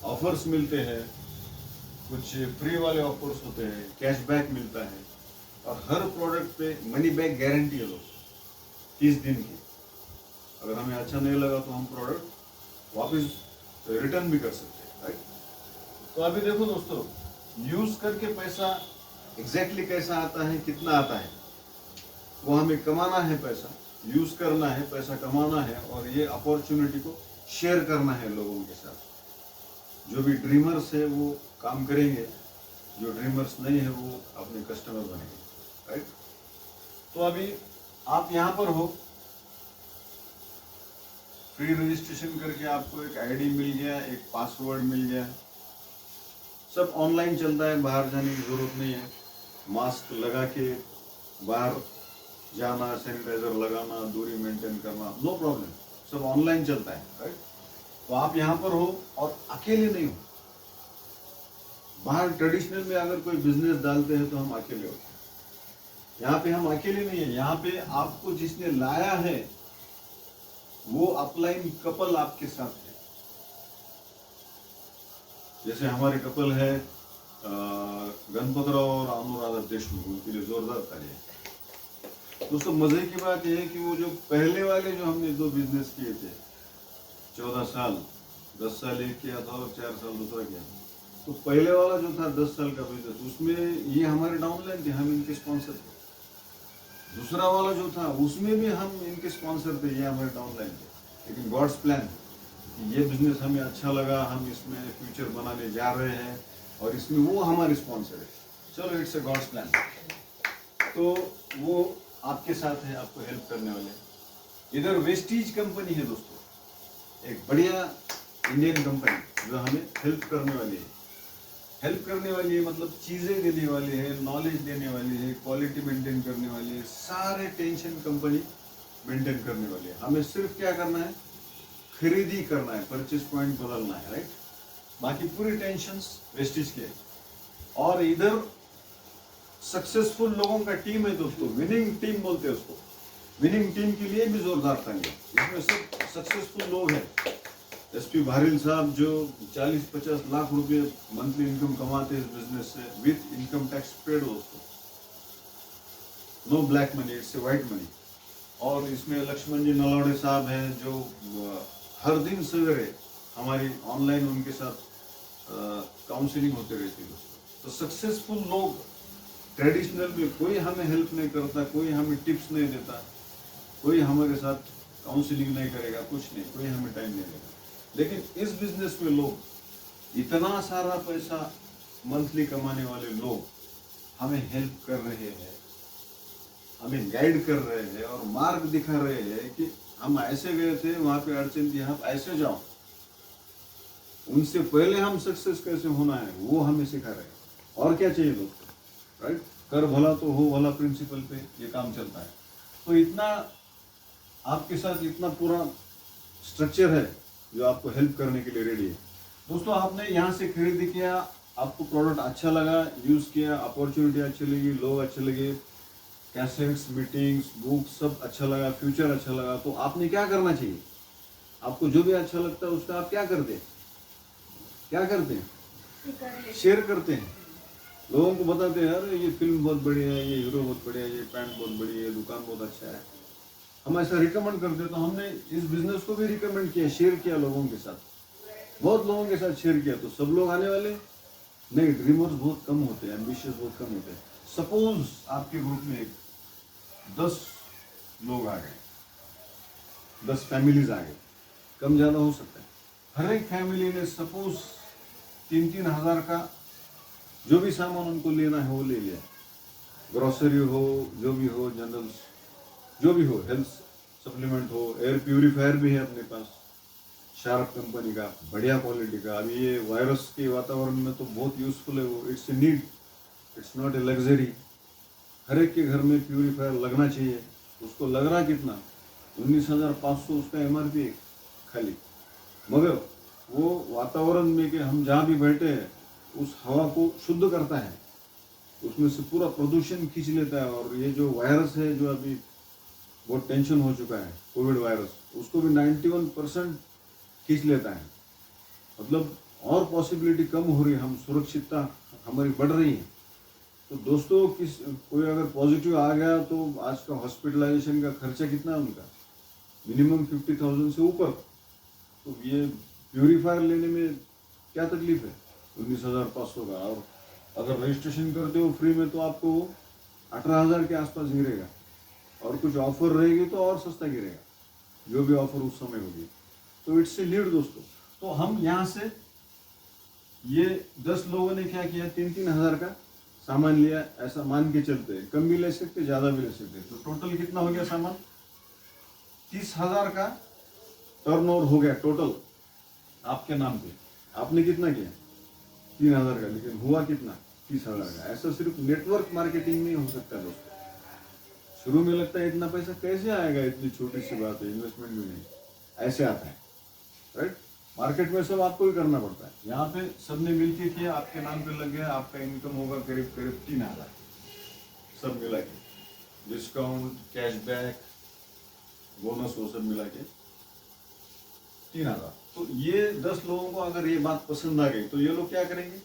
ऑफर्स मिलते हैं, कुछ फ्री वाले ऑफर्स होते हैं, कैशबैक मिलता है, और हर प्रोडक्ट पे मनी बैक गारंटी है दोस्तों 30 दिन की। अगर हमें अच्छा नहीं लगा तो हम प्रोडक्ट वापस रिटर्न भी कर सकते हैं, राइट। तो अभी देखो दोस्तों, यूज करके पैसा एग्जैक्टली कैसा आता है, कितना आता है, वो हमें कमाना है पैसा, यूज करना है, पैसा कमाना है, और ये अपॉर्चुनिटी को शेयर करना है लोगों के साथ। जो भी ड्रीमर्स है वो काम करेंगे, जो ड्रीमर्स नहीं है वो अपने कस्टमर बनेंगे, राइट। तो अभी आप यहाँ पर हो, फ्री रजिस्ट्रेशन करके आपको एक आईडी मिल गया, एक पासवर्ड मिल गया, सब ऑनलाइन चलता है, बाहर जाने की जरूरत नहीं है। मास्क लगा के बाहर जाना, सैनिटाइजर लगाना, दूरी मेंटेन करना, नो प्रॉब्लम, सब ऑनलाइन चलता है, राइट। तो आप यहाँ पर हो और अकेले नहीं हो। बाहर ट्रेडिशनल में अगर कोई बिजनेस डालते हैं तो हम अकेले होते हैं, यहाँ पे हम अकेले नहीं है। यहाँ पे आपको जिसने लाया है वो अपलाइन कपल आपके साथ है। जैसे हमारे कपल है गणपतराव और अनुराधा देशमुख, उनके लिए जोरदार तालियां। दोस्तों मजे की बात यह है कि वो जो पहले वाले जो हमने 2 बिजनेस किए थे, 14 साल, 10 साल एक किया था और 4 साल दूसरा किया था। तो पहले वाला जो था 10 साल का बिजनेस, उसमें ये हमारे डाउनलाइन थे, हम इनके स्पॉन्सर थे। दूसरा वाला जो था उसमें भी हम इनके स्पॉन्सर थे, ये हमारे डाउनलाइन थे। लेकिन गॉड्स प्लान, ये बिजनेस हमें अच्छा लगा, हम इसमें फ्यूचर बनाने जा रहे हैं और इसमें वो हमारे स्पॉन्सर है। चलो, इट्स ए गॉड्स प्लान। तो वो आपके साथ है, आपको हेल्प करने वाले। इधर वेस्टीज कंपनी है दोस्तों, एक बढ़िया इंडियन कंपनी जो हमें हेल्प करने वाली है। हेल्प करने वाली है मतलब चीजें देने वाली है, नॉलेज देने वाली है, क्वालिटी मेंटेन करने वाली है, सारे टेंशन कंपनी मेंटेन करने वाली है। हमें सिर्फ क्या करना है, खरीदी करना है, परचेज पॉइंट बदलना है, राइट। बाकी पूरी टेंशंस वेस्टीज के। और इधर सक्सेसफुल लोगों का टीम है दोस्तों, विनिंग टीम बोलते हैं उसको। विनिंग टीम के लिए भी जोरदार तालियां। इसमें सब सक्सेसफुल लोग हैं। एसपी भारिल साहब जो 40-50 लाख रुपए मंथली इनकम कमाते हैं इस बिजनेस से, विथ इनकम टैक्स पेड दोस्तों, no black money, it's a white money. और इसमें लक्ष्मण जी नलौड़े साहब हैं जो हर दिन सवेरे हमारी ऑनलाइन उनके साथ काउंसलिंग होते रहती है दोस्तों। तो सक्सेसफुल लोग ट्रेडिशनल में, कोई हमें हेल्प नहीं करता, कोई हमें टिप्स नहीं देता, कोई हमारे साथ काउंसलिंग नहीं करेगा, कुछ नहीं, कोई हमें टाइम नहीं देगा। लेकिन इस बिजनेस में लोग, इतना सारा पैसा मंथली कमाने वाले लोग हमें हेल्प कर रहे हैं, हमें गाइड कर रहे हैं और मार्ग दिखा रहे हैं कि हम ऐसे गए थे, वहां पे अड़चन थी, आप ऐसे जाओ। उनसे पहले हम सक्सेस कैसे होना है वो हमें सिखा रहे हैं। और क्या चाहिए दोस्तों, राइट। कर भला तो हो भला प्रिंसिपल पे ये काम चलता है। तो इतना आपके साथ इतना पूरा स्ट्रक्चर है जो आपको हेल्प करने के लिए रेडी है। दोस्तों आपने यहाँ से खरीदी किया, आपको प्रोडक्ट अच्छा लगा, यूज किया, अपॉर्चुनिटी अच्छी लगी, लोग अच्छे लगे, कैसेट्स, मीटिंग्स, बुक्स सब अच्छा लगा, फ्यूचर अच्छा लगा, तो आपने क्या करना चाहिए? आपको जो भी अच्छा लगता है उसका आप क्या करते हैं? शेयर करते हैं, लोगों को बताते हैं, अरे ये फिल्म बहुत बढ़िया है, ये हीरो बहुत बढ़िया है, ये पैंट बहुत बढ़िया है, दुकान बहुत अच्छा है। हम ऐसा रिकमेंड करते, तो हमने इस बिजनेस को भी रिकमेंड किया, शेयर किया लोगों के साथ, बहुत लोगों के साथ शेयर किया। तो सब लोग आने वाले नहीं, ड्रीमर्स बहुत कम होते हैं, एम्बिशियस बहुत कम होते हैं। सपोज आपके ग्रुप में 10 लोग आ गए, 10 फैमिलीज आ गए, कम ज़्यादा हो सकता है। हर एक फैमिली ने सपोज 3-3 हज़ार का जो भी सामान उनको लेना है वो ले लिया, ग्रोसरी हो, जो भी हो, जनरल्स जो भी हो, हेल्थ सप्लीमेंट हो, एयर प्यूरिफायर भी है अपने पास, शार्प कंपनी का, बढ़िया क्वालिटी का। अभी ये वायरस के वातावरण में तो बहुत यूजफुल है वो, it's a need, it's not a luxury. हर एक के घर में प्यूरिफायर लगना चाहिए। उसको लग रहा कितना, 19,500 उसका MRP है खाली, मगर वो वातावरण में कि हम जहाँ भी बैठे हैं उस हवा को शुद्ध करता है, उसमें से पूरा प्रदूषण खींच लेता है। और ये जो वायरस है जो अभी बहुत टेंशन हो चुका है, कोविड वायरस, उसको भी 91% खींच लेता है। मतलब और पॉसिबिलिटी कम हो रही है, हम सुरक्षितता हमारी बढ़ रही है। तो दोस्तों कोई अगर पॉजिटिव आ गया तो आज का हॉस्पिटलाइजेशन का खर्चा कितना है उनका, मिनिमम 50,000 से ऊपर। तो ये प्यूरीफायर लेने में क्या तकलीफ है 19,500 का। और अगर रजिस्ट्रेशन करते हो फ्री में तो आपको 18,000 के आसपास गिरेगा। और कुछ ऑफर रहेगी तो और सस्ता गिरेगा, जो भी ऑफर उस समय होगी। तो इट्स ए लीड दोस्तों। तो हम यहाँ से ये 10 लोगों ने क्या किया, 3-3 हज़ार का सामान लिया, ऐसा मान के चलते हैं। कम भी ले सकते, ज़्यादा भी ले सकते। तो टोटल कितना हो गया सामान, 30,000 का टर्नओवर हो गया टोटल आपके नाम पे। आपने कितना किया, 3,000 का, लेकिन हुआ कितना, 30,000 का। ऐसा सिर्फ नेटवर्क मार्केटिंग नहीं हो सकता दोस्तों। शुरू में लगता है इतना पैसा कैसे आएगा, इतनी छोटी सी बात है, इन्वेस्टमेंट भी नहीं, ऐसे आता है, राइट। मार्केट में सब आपको ही करना पड़ता है। यहाँ पे सबने मिलके किया, आपके नाम पे लग गया, आपका इनकम होगा करीब करीब 3,000 सब मिला के, डिस्काउंट, कैशबैक, बोनस, वो सब मिला के 3,000। तो ये 10 लोगों को अगर ये बात पसंद आ गई तो ये लोग क्या करेंगे,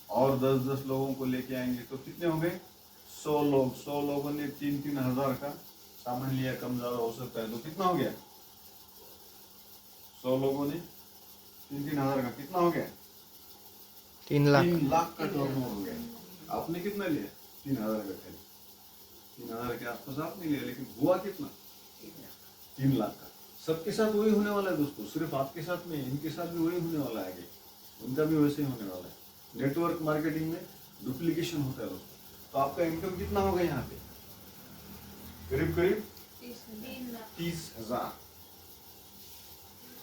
और 10-10 लोगों को लेके आएंगे। तो कितने हो गए, 100 लोग। 100 लोगों ने 3-3 हज़ार का सामान लिया, कम ज़्यादा हो सकता है। तो कितना हो गया, 100 लोगों ने 3-3 हज़ार का कितना हो गया, 3 लाख। 3 लाख का टर्नओवर हो गया। आपने कितना लिया, 3,000 का खरीद, 3,000 के आसपास आपने लिया, लेकिन हुआ कितना, 3 लाख का। सबके साथ वही होने वाला है दोस्तों, सिर्फ आपके साथ नहीं, इनके साथ भी वही होने वाला है आगे, उनका भी वैसे ही होने वाला है। नेटवर्क मार्केटिंग में डुप्लीकेशन होता है दोस्तों। तो आपका इनकम कितना होगा यहाँ पे, करीब करीब 30,000।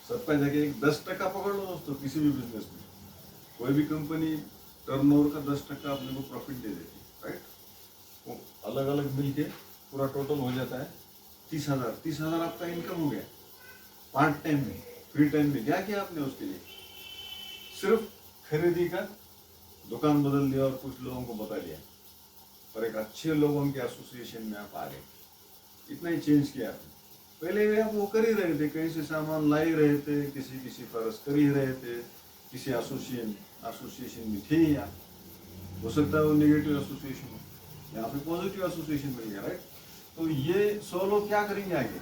सबका जगह एक 10% पकड़ लो दोस्तों, किसी भी बिजनेस में कोई भी कंपनी टर्नओवर का 10% अपने को प्रॉफिट दे देती है, राइट। वो अलग अलग मिलके पूरा टोटल हो जाता है 30,000। 30,000 आपका इनकम हो गया। पार्ट टाइम में, फ्री टाइम में क्या किया आपने उसके लिए, सिर्फ खरीदी का दुकान बदल दिया और कुछ लोगों को बता दिया, और एक अच्छे लोगों के एसोसिएशन में आप आ गए। इतना ही चेंज किया आपने। पहले भी आप वो कर ही रहे थे, कहीं से सामान ला ही रहे थे, किसी फर्ज कर ही रहे थे, किसी एसोसिएशन में थे ही आप। हो सकता है वो नेगेटिव एसोसिएशन हो, यहाँ पे पॉजिटिव एसोसिएशन मिल गया, राइट। तो ये 100 लोग क्या करेंगे आगे,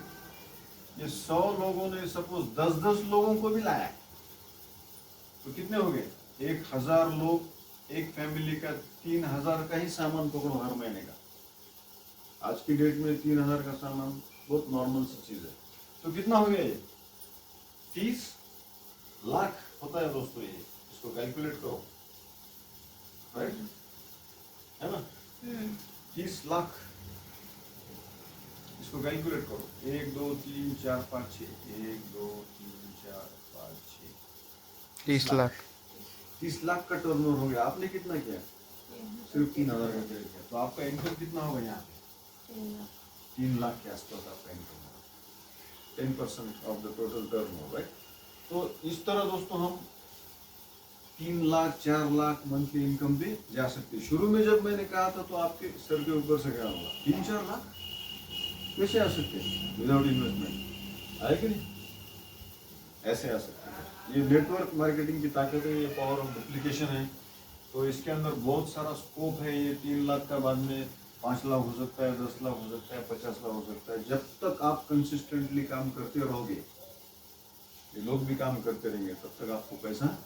ये 100 लोगों ने सपोज 10-10 लोगों को भी लाया, तो कितने हो गए, 1,000 लोग, एक फैमिली का 3,000 का ही सामान पकड़ो हर महीने का। आज की डेट में 3,000 का सामान बहुत नॉर्मल सी चीज है। तो कितना हो गया ये, 30 लाख होता है दोस्तों। ये इसको कैलकुलेट करो, राइट, है ना, 30 लाख। इसको कैलकुलेट करो, 1 2 3 4 5 6, 1 2 3 4 5 6, 30 लाख। 30 लाख का टर्नओवर हो गया। आपने कितना किया, सिर्फ 3,000 का किया। तो आपका इनकम कितना होगा यहाँ पे, 3 लाख के आसपास आपका इनकम होगा, 10% of the total turnover, right. तो इस तरह दोस्तों हम 3 लाख 4 लाख मंथली इनकम भी जा सकते हैं। शुरू में जब मैंने कहा था तो आपके सर के ऊपर से क्या होगा, 3-4 लाख कैसे आ सकते हैं विदाउट इन्वेस्टमेंट, आए कि नहीं, ऐसे आ सकते हैं। ये नेटवर्क मार्केटिंग की ताकत है, ये पावर ऑफ डुप्लीकेशन है। तो इसके अंदर बहुत सारा स्कोप है। ये 3 लाख का बाद में 5 लाख हो सकता है, 10 लाख हो सकता है, 50 लाख हो सकता है। जब तक आप कंसिस्टेंटली काम करते रहोगे, ये लोग भी काम करते रहेंगे, तब तक आपको पैसा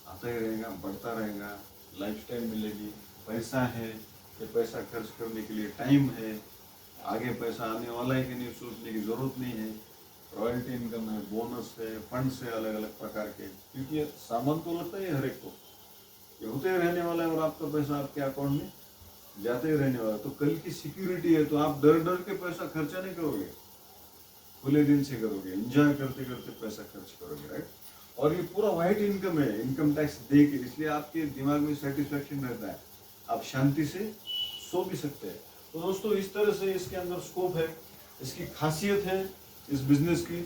आता ही रहेगा, बढ़ता रहेगा, लाइफस्टाइल मिलेगी, पैसा है, ये पैसा खर्च करने के लिए टाइम है, आगे पैसा आने वाला है कि नहीं सोचने की जरूरत नहीं है। रॉयल्टी इनकम है, बोनस है, फंड्स है अलग अलग प्रकार के, क्योंकि सामान तो लगता है हर एक को, ये होते ही रहने वाला है और आपका पैसा आपके अकाउंट में जाते ही रहने वाला है। तो कल की सिक्योरिटी है, तो आप डर डर के पैसा खर्चा नहीं करोगे, खुले दिन से करोगे, एंजॉय करते करते पैसा खर्च करोगे, राइट। और ये पूरा वाइट इनकम है, इनकम टैक्स दे के, इसलिए आपके दिमाग में सेटिस्फैक्शन रहता है, आप शांति से सो भी सकते हैं। तो दोस्तों इस तरह से इसके अंदर स्कोप है, इसकी खासियत है इस बिजनेस की,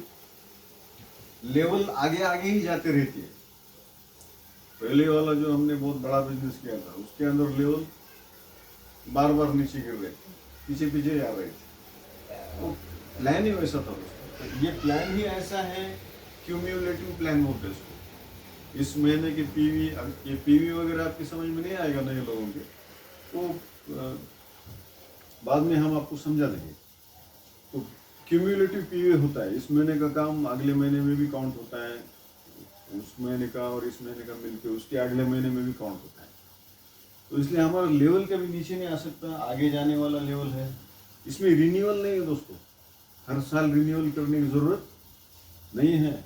लेवल आगे आगे ही जाते रहती है। पहले वाला जो हमने बहुत बड़ा बिजनेस किया था, उसके अंदर लेवल बार बार नीचे गिर रहे थे, पीछे पीछे आ रहे थे। तो प्लान ही वैसा था दोस्तों। तो ये प्लान ही ऐसा है, क्यूम्युलेटिव प्लान बोलते हैं इसको। इस महीने के पीवी, ये पीवी वगैरह आपकी समझ में नहीं आएगा नए लोगों के, तो बाद में हम आपको समझा देंगे। तो क्यूम्युलेटिव पीवी होता है, इस महीने का काम अगले महीने में भी काउंट होता है, उस महीने का और इस महीने का मिलके उसके अगले महीने में भी काउंट होता है। तो इसलिए हमारा लेवल कभी नीचे नहीं आ सकता, आगे जाने वाला लेवल है। इसमें रिन्यूअल नहीं है दोस्तों, हर साल रिन्यूअल करने की जरूरत नहीं है।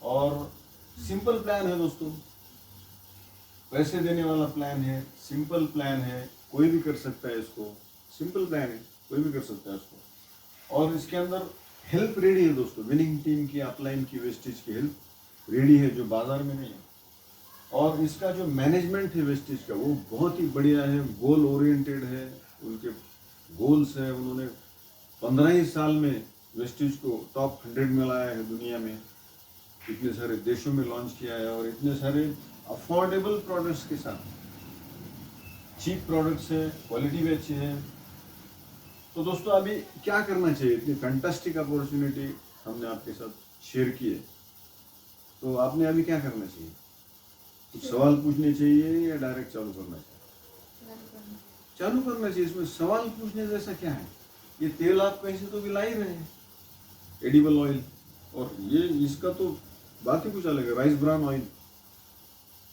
और सिंपल प्लान है दोस्तों, पैसे देने वाला प्लान है, सिंपल प्लान है, कोई भी कर सकता है इसको, सिंपल प्लान है, कोई भी कर सकता है इसको। और इसके अंदर हेल्प रेडी है दोस्तों, विनिंग टीम की, अपलाइन की, वेस्टेज की हेल्प रेडी है जो बाजार में नहीं है। और इसका जो मैनेजमेंट है वेस्टेज का वो बहुत ही बढ़िया है, गोल ओरिएंटेड है, उनके गोल्स है। उन्होंने 15 ही साल में वेस्टेज को टॉप 100 में लाया है दुनिया में, इतने सारे देशों में लॉन्च किया है और इतने सारे अफोर्डेबल प्रोडक्ट्स के साथ, चीप प्रोडक्ट्स है, क्वालिटी भी अच्छी है। तो दोस्तों अभी क्या करना चाहिए, इतनी फैंटास्टिक अपॉर्चुनिटी हमने आपके साथ शेयर की है, तो आपने अभी क्या करना चाहिए? कुछ सवाल पूछने चाहिए या डायरेक्ट चालू करना चाहिए? चालू करना चाहिए। इसमें सवाल पूछने जैसा क्या है? ये तेल आप कहीं से तो भी ला ही रहे हैं, एडिबल ऑयल, और ये इसका तो बात ही कुछ अलग है। राइस ब्रान ऑयल,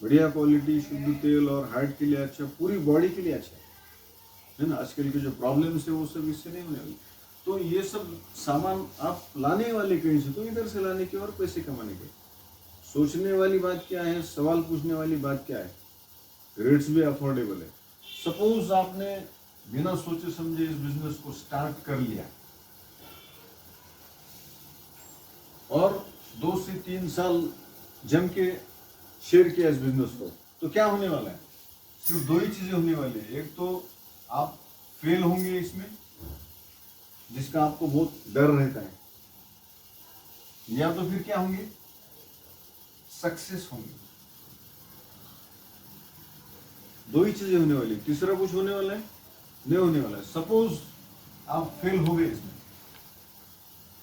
बढ़िया क्वालिटी, शुद्ध तेल, और हार्ट के लिए अच्छा, पूरी बॉडी के लिए अच्छा है ना। आजकल के जो प्रॉब्लम्स है वो सब इससे नहीं होने वाली। तो ये सब सामान आप लाने वाले कहीं से, तो इधर से लाने के और पैसे कमाने के। सोचने वाली बात क्या है, सवाल पूछने वाली बात क्या है, रेट्स भी अफोर्डेबल है। सपोज आपने बिना सोचे समझे इस बिजनेस को स्टार्ट कर लिया और 2 से 3 साल जम के शेयर किया इस बिजनेस को, तो क्या होने वाला है? सिर्फ 2 ही चीजें होने वाली है। एक तो आप फेल होंगे इसमें, जिसका आपको बहुत डर रहता है, या तो फिर क्या होंगे? सक्सेस होंगे। 2 ही चीजें होने वाली, तीसरा कुछ होने वाला है नहीं होने वाला है। सपोज आप फेल हो गए इसमें,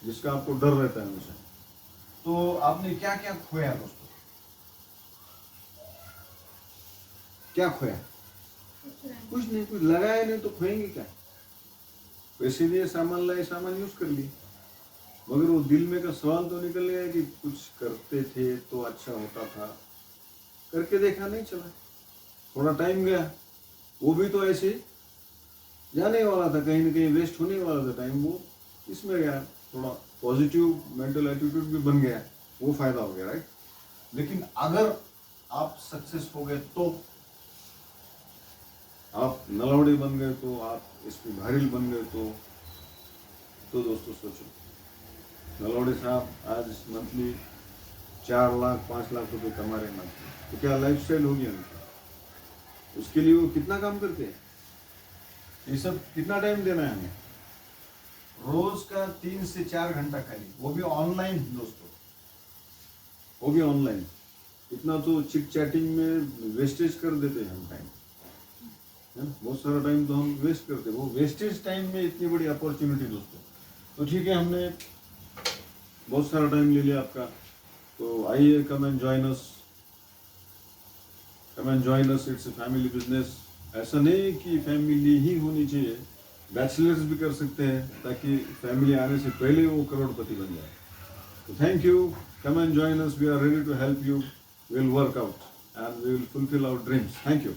जिसका आपको डर रहता है हमेशा, तो आपने क्या क्या खोया दोस्तों? क्या खोया? कुछ नहीं, कुछ लगाया नहीं तो खोएंगे क्या? पैसे दिए, सामान लाए, सामान यूज कर लिए, मगर वो दिल में का सवाल तो निकल गया कि कुछ करते थे तो अच्छा होता था, करके देखा नहीं चला, थोड़ा टाइम गया, वो भी तो ऐसे जाने वाला था, कहीं ना कहीं वेस्ट होने वाला था टाइम, वो इसमें गया, थोड़ा पॉजिटिव मेंटल एटीट्यूड भी बन गया, वो फायदा हो गया, राइट। लेकिन अगर आप सक्सेस हो गए, तो आप नलौड़े बन गए, तो आप इसमें भारिल बन गए, तो दोस्तों सोचो, नलौड़े साहब आज मंथली 4 लाख 5 लाख रुपए कमा रहे मंथली, तो क्या लाइफ स्टाइल होगी उनकी? उसके लिए वो कितना काम करते हैं, ये सब कितना टाइम देना है हमें? रोज का 3 से 4 घंटा खाली, वो भी ऑनलाइन दोस्तों, वो भी ऑनलाइन। इतना तो चिट चैटिंग में वेस्टेज कर देते हैं हम टाइम, बहुत सारा टाइम तो हम वेस्ट करते हैं। वो वेस्टेज टाइम में इतनी बड़ी अपॉर्चुनिटी दोस्तों। तो ठीक है, हमने बहुत सारा टाइम ले लिया आपका, तो आइए, कम and join us, come and join us. It's a family business. ऐसा नहीं कि फैमिली ही होनी चाहिए, बैचलर्स भी कर सकते हैं, ताकि फैमिली आने से पहले वो करोड़पति बन जाए। तो thank you, come and join us, we are ready to help you, we will work out and we will fulfil our dreams. Thank you.